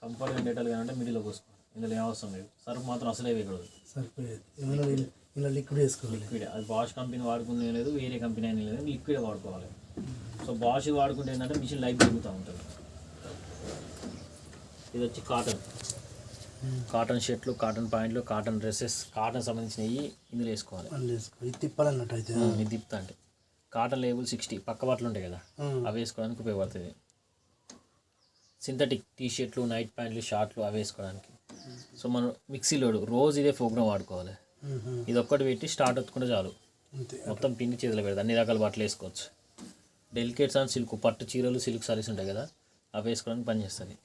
కంఫర్ట్గా డేటాలు కానీ మిడిల్లో పోసుకోవాలి. ఇందులో ఏం అవసరం లేదు. సర్ఫ్ మాత్రం అసలే వేయకూడదు. సరిపోయేది ఇలా లిక్విడ్ వేసుకోవాలి. లిక్విడ్ అది బాష్ కంపెనీ వాడుకునే లేదు, వేరే కంపెనీ అయినా లేదు, లిక్విడ్ వాడుకోవాలి. సో బాష్ వాడుకుంటే ఏంటంటే మిషన్ లైఫ్ పెరుగుతూ ఉంటుంది. ఇది వచ్చి కాటన్ షర్ట్లు, కాటన్ ప్యాంట్లు, కాటన్ డ్రెస్సెస్, కాటన్ సంబంధించినవి ఇందులో వేసుకోవాలి. ఇది తిప్పాలన్నట్టు అయితే ఇది తిప్పుతా అంటే కాటన్ లేబుల్ 60 పక్క బట్టలు ఉంటాయి కదా, అవి వేసుకోవడానికి ఉపయోగపడుతుంది. సింథటిక్ టీ షర్ట్లు, నైట్ ప్యాంట్లు, షార్ట్లు అవి వేసుకోవడానికి. సో మనం మిక్సీ లోడు రోజు ఇదే ప్రోగ్రామ్ వాడుకోవాలి. ఇది ఒక్కటి పెట్టి స్టార్ట్ ఒత్తుకుంటే చాలు, మొత్తం పిండి చేతిలో పెడతాం. అన్ని రకాల బట్టలు వేసుకోవచ్చు. డెలికేట్స్ అండ్ సిల్క్, పట్టు చీరలు, సిల్క్ సారీస్ ఉంటాయి కదా, అవి వేసుకోవడానికి పనిచేస్తుంది.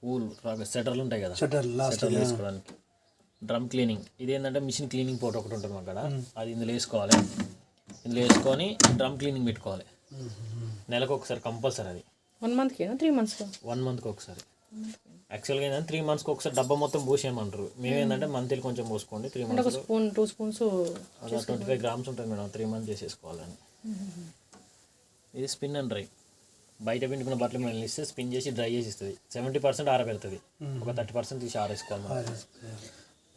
ఊలు స్వెటర్లు ఉంటాయి కదా, స్వెటర్లు వేసుకోవడానికి. డ్రమ్ క్లీనింగ్, ఇదేంటంటే మిషన్ క్లీనింగ్ పోట్ ఒకటి ఉంటుంది అక్కడ, అది ఇందులో వేసుకోవాలి. ఇందులో వేసుకొని డ్రమ్ క్లీనింగ్ పెట్టుకోవాలి. నెలకు ఒకసారి కంపల్సరీ. అది 1 మంత్కి 3 మంత్స్ 1 మంత్కి ఒకసారి. యాక్చువల్గా ఏంటంటే 3 మంత్స్కి ఒకసారి డబ్బా మొత్తం పోసేయమంటారు. మేమేంటంటే మంత్లీ కొంచెం పోసుకోండి. 3 మంత్స్ 2 స్పూన్స్ 25 గ్రామ్స్ ఉంటుంది మేడం. 3 మంత్స్ చేసేసుకోవాలని. ఇది స్పిన్ అండ్ డ్రై. బయట పిండుకున్న బట్టలు మేము ఇస్తే స్పిన్ చేసి డ్రై చేసి ఇస్తుంది. 70% ఆరబెడుతుంది, ఒక 30% తీసి ఆరేసుకోవాలి మనం.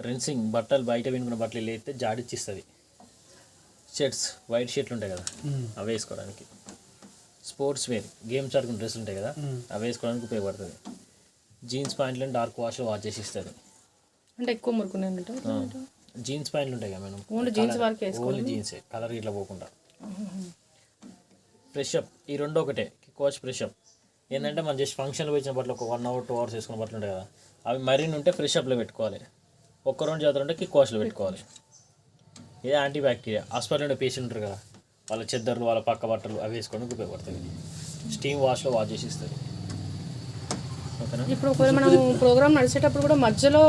రెన్సింగ్, బట్టలు బయట పిండుకున్న బట్టలు లేస్తే జాడిచ్చిస్తుంది. షర్ట్స్, వైట్ షర్ట్లు ఉంటాయి కదా, అవి వేసుకోవడానికి. స్పోర్ట్స్ వేర్, గేమ్స్ ఆడుకున్న డ్రెస్సులు ఉంటాయి కదా, అవి వేసుకోవడానికి ఉపయోగపడుతుంది. జీన్స్ ప్యాంట్లను డార్క్ వాష్ చేసి ఇస్తుంది. అంటే ఎక్కువ మురుకునే జీన్స్ ప్యాంట్లు ఉంటాయి కదా మేడం, ఓన్లీ జీన్స్ వరకు వేసుకోవాలి. ఓన్లీ జీన్సే, కలర్ ఇట్లా పోకుండా. ఫ్రెషప్, ఈ రెండు ఒకటే. కోచ్ ఫ్రెషప్ ఏంటంటే మనం జస్ట్ ఫంక్షన్లో వచ్చిన బట్టలు ఒక 1 hour 2 hours వేసుకున్న బట్టలు ఉంటాయి కదా, అవి మరిన్ని ఉంటే ఫ్రెషప్లో పెట్టుకోవాలి. ఒక్క 2 జాతర ఉంటే కిక్ వాష్లో పెట్టుకోవాలి. ఇది యాంటీ బ్యాక్టీరియా. హాస్పిటల్ ఉండే పేషెంట్ ఉంటారు కదా, వాళ్ళ చెద్దర్లు, వాళ్ళ పక్క బట్టలు అవి వేసుకోవడానికి ఉపయోగపడుతుంది. స్టీమ్ వాష్లో వాష్ చేసి ఇస్తుంది. ఓకేనా? ఇప్పుడు ఒకవేళ మనం ప్రోగ్రామ్ నడిచేటప్పుడు కూడా మధ్యలో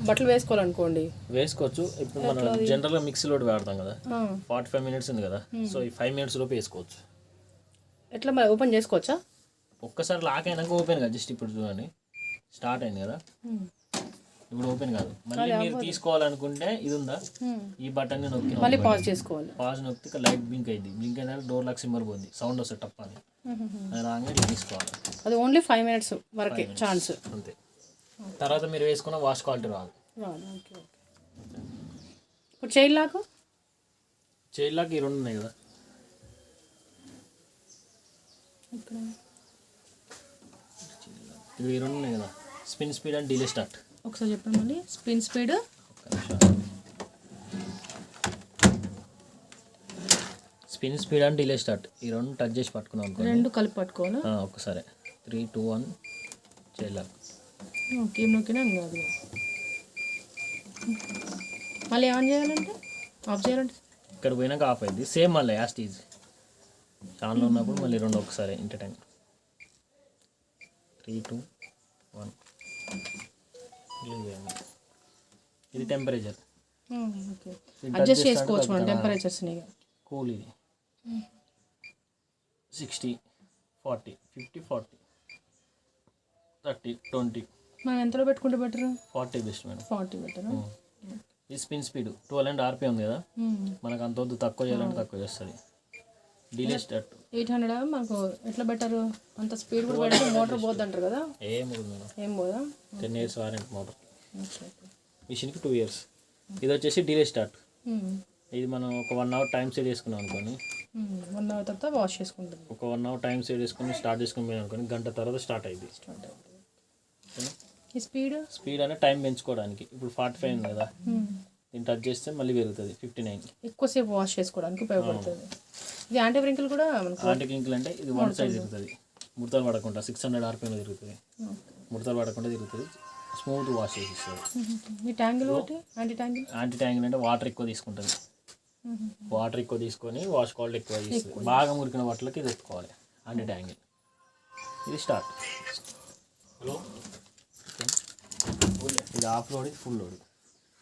బట్టలు వేసుకోవాలనుకోండి, వేసుకోవచ్చు. ఇప్పుడు మనం జనరల్గా మిక్సీ లోడ్ వాడతాం కదా, 45 minutes ఉంది కదా, సో ఈ 5 minutes లోపు వేసుకోవచ్చు. ఎట్లా మరి ఓపెన్ చేసుకోవచ్చా? ఒక్కసారి లాక్ అయినాక ఓపెన్ కాదు. జస్ట్ ఇప్పుడు చూడండి, స్టార్ట్ అయింది కదా, ఇప్పుడు ఓపెన్ కాదు. మళ్ళీ మీరు తీసుకోవాలనుకుంటే ఇది ఉందా, ఈ బటన్ నొక్కి మళ్ళీ పాజ్ చేసుకోవాలి. పాజ్ నొక్కితే లైట్ బ్లింక్ అయింది. బ్లింక్ అయినా డోర్ లాక్ సింబల్ పోయింది, సౌండ్ వస్తుంది టప్ అని. అది రాగానే ఇట్లా తీసుకోవాలి. అది ఓన్లీ 5 minutes వరకే ఛాన్స్ అంతే. తర్వాత మీరు వేసుకున్న వాష్ క్వాలిటీ రాదు. ఇప్పుడు చైన్ లాక్ ఈ రెండు ఉన్నాయి కదా, ఇవి 2 ఉన్నాయి కదా. Spin speed and delay start. ఒకసారి చెప్పండి మళ్ళీ. Spin speed, spin speed and delay start, ఈ 2 టచ్ చేసి పట్టుకున్నాం అనుకో, 2 కలిపి పట్టుకోవాలా ఒక్కసారి. 3, 2, 1 చేయలేక ఓకే నొక్కినా కాదు. మళ్ళీ ఆన్ చేయాలంటే, ఆఫ్ చేయాలంటే ఇక్కడ పోయినాక ఆఫ్ అయింది. సేమ్ మళ్ళీ యాస్టీజ్ ఆన్లో ఉన్నప్పుడు మళ్ళీ 2 ఒకసారి ఇంట టైం. 3, 2, 1. ఇది టెంపరేచర్. అడ్జస్ట్ చేసుకోవచ్చు మనం టెంపరేచర్స్ని. కూల్ ఇది 60, 40, 50, 40, 30, 20. మనం ఎంతలో పెట్టుకుంటే బెటర్? 40 best madam. 40 బెటర్. ఈ స్పిన్ స్పీడ్ 12 and RPM ఉంది కదా, మనకు అంత వద్దు, తక్కువ చేయాలంటే తక్కువ చేస్తుంది. డిలే స్టార్ట్ 800 మనకు ఎట్లా బెటర్? అంత స్పీడ్ కూడా పెడితే మోటార్ పోద్ది అంటారు కదా. ఏం పోదా? 10 years వారంటీ మోటార్. మిషన్కి 2 years. ఇది వచ్చేసి డిలే స్టార్ట్. ఇది మనం ఒక 1 hour టైం సెట్ చేసుకున్నాం అనుకోని, 1 hour తర్వాత వాష్ చేసుకుంటుంది. ఒక 1 hour టైం సెట్ చేసుకుని స్టార్ట్ చేసుకుని అనుకోని, గంట తర్వాత స్టార్ట్ అయింది. ఈ స్పీడ్ అనే టైం పెంచుకోవడానికి. ఇప్పుడు 45 ఉంది కదా, దీన్ని టచ్ చేస్తే మళ్ళీ పెరుగుతుంది 59. ఎక్కువసేపు వాష్ చేసుకోవడానికి ఉపయోగపడుతుంది. ఇది యాంటీ వ్రింకిల్ కూడా మనకు. యాంటీ వ్రింకిల్ అంటే ఇది 1 side తిరుగుతుంది, ముడతలు పడకుండా. 600 RPM తిరుగుతుంది, ముడతలు పడకుండా తిరుగుతుంది, స్మూత్ వాష్ చేసి ఇస్తుంది. ఈ ట్యాంగిల్ ఒకటి యాంటీ ట్యాంగిల్ అంటే వాటర్ ఎక్కువ తీసుకుంటుంది. వాటర్ ఎక్కువ తీసుకొని వాష్ క్వాలిటీ ఎక్కువ చేస్తుంది. బాగా మురికిన బట్టలకి ఇది ఎత్తుకోవాలి యాంటీ ట్యాంగిల్. ఇది స్టార్ట్. ఇది హాఫ్ లోడ్, ఇది ఫుల్ లోడ్.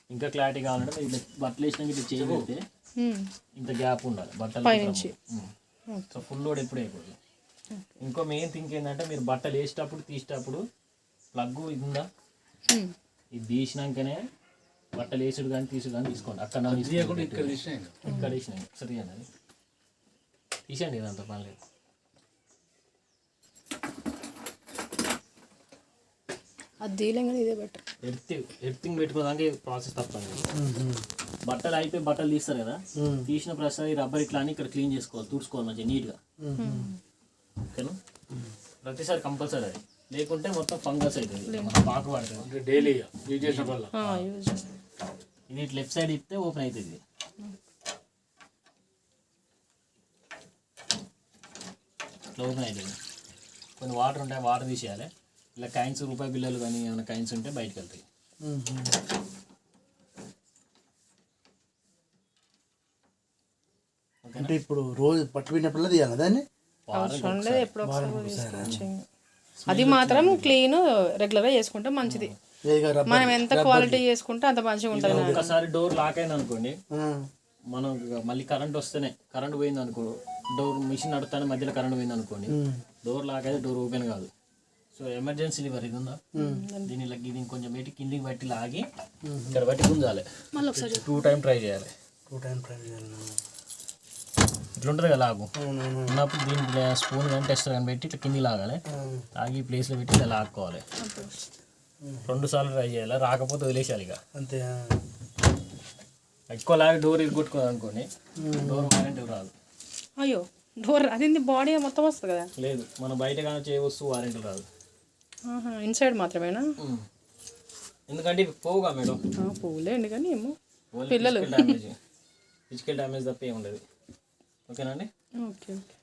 ఇంకా క్లారిటీ కావాలంటే ఇట్లా బట్టలు వేసినాక ఇట్లా చేయగలిగితే ఇంత గ్యాప్ ఉండాలి బట్టలు. సో ఫుల్ లోడ్ ఎప్పుడు అయిపోతుంది. ఇంకో మెయిన్ థింక్ ఏంటంటే, మీరు బట్టలు వేసేటప్పుడు తీసేటప్పుడు ప్లగ్ ఇది ఉందా, ఇది తీసినాకనే బట్టలు వేసుడు కానీ తీసుడు కానీ తీసుకోండి. అక్కడ ఇక్కడ వేసినాయి సరే అది తీసేయండి, ఇదంతా పని లేదు. అది తీయలేం కానీ ఇదే బెటర్. ఎర్తింగ్ పెట్టుకోవడానికి ప్రాసెస్ తప్పండి. బట్టలు అయిపోయి బట్టలు తీస్తారు కదా, తీసిన ప్రతిసారి రబ్బర్ ఇట్లా అని ఇక్కడ క్లీన్ చేసుకోవాలి, తుడుచుకోవాలి మంచిగా నీట్గా. ఓకేనా, ప్రతిసారి కంపల్సరీ అది, లేకుంటే మొత్తం ఫంగస్ అవుతుంది, పాకు పడుతుంది. డైలీ యూజ్ చేసిన వల్ల ఇది ఇట్లా లెఫ్ట్ సైడ్ ఇస్తే ఓపెన్ అవుతుంది. ఇట్లా ఓపెన్ అవుతుంది. కొన్ని వాటర్ ఉంటాయి, వాటర్ తీసేయాలి. ఇలా కాయిన్స్, రూపాయి బిల్లలు కానీ ఏమైనా కాయిన్స్ ఉంటే బయటకు వెళ్తాయి. అంటే ఇప్పుడు రోజు పట్టుకున్నప్పుడు తీయాలి దాన్ని. అవసరం లేదు, ఎప్పుడో ఒకసారి తీసుకోవచ్చు. అది మాత్రం క్లీన్ రెగ్యులర్గా చేసుకుంటే మంచిది. మనం ఎంత క్వాలిటీ చేసుకుంటే అంత మంచిగా ఉంటుంది. ఒకసారి డోర్ లాక్ అయింది అనుకోండి, మనం మళ్ళీ కరెంట్ వస్తేనే, కరెంట్ పోయింది అనుకో, డోర్ మిషన్ నడుస్తానే మధ్యలో కరెంట్ పోయింది అనుకోండి, డోర్ లాక్ అయితే డోర్ ఓపెన్ కాదు. సో ఎమర్జెన్సీ లివర్ ఇది ఉందా, దీన్ని కొంచెం పెట్టి కిందికి బట్టి లాగి ఇక్కడ బట్టి గుంజాలి. మళ్ళీ ఒకసారి 2 టైం ట్రై చేయాలి. ఇట్లా ఉంటుంది కదా లాగు ఉన్నప్పుడు, దీనికి స్పూన్ కానీ టెస్టర్ కానీ పెట్టి ఇట్లా కిందికి లాగాలి, లాగి ప్లేస్లో పెట్టి ఇలా లాక్కోవాలి. 2 సార్లు ట్రై చేయాలి, రాకపోతే వదిలేసాలి ఇక అంతే. ఎక్కువ లాగి డోర్ ఇరుగొట్టుకోదు అనుకోండి, డోర్ వారంటీ రాదు. అయ్యో, డోర్ అది బాడీ మొత్తం వస్తుంది కదా. లేదు, మనం బయట కానీ చే వస్తువు వారంటీ రాదు, ఇన్సైడ్ మాత్రమేనా? ఎందుకంటే పోవుగా మేడం. పోలేండి కానీ ఏమో పిల్లలు ఫిజికల్ డ్యామేజ్ తప్ప ఏముండదు. ఓకేనండి. Okay okay.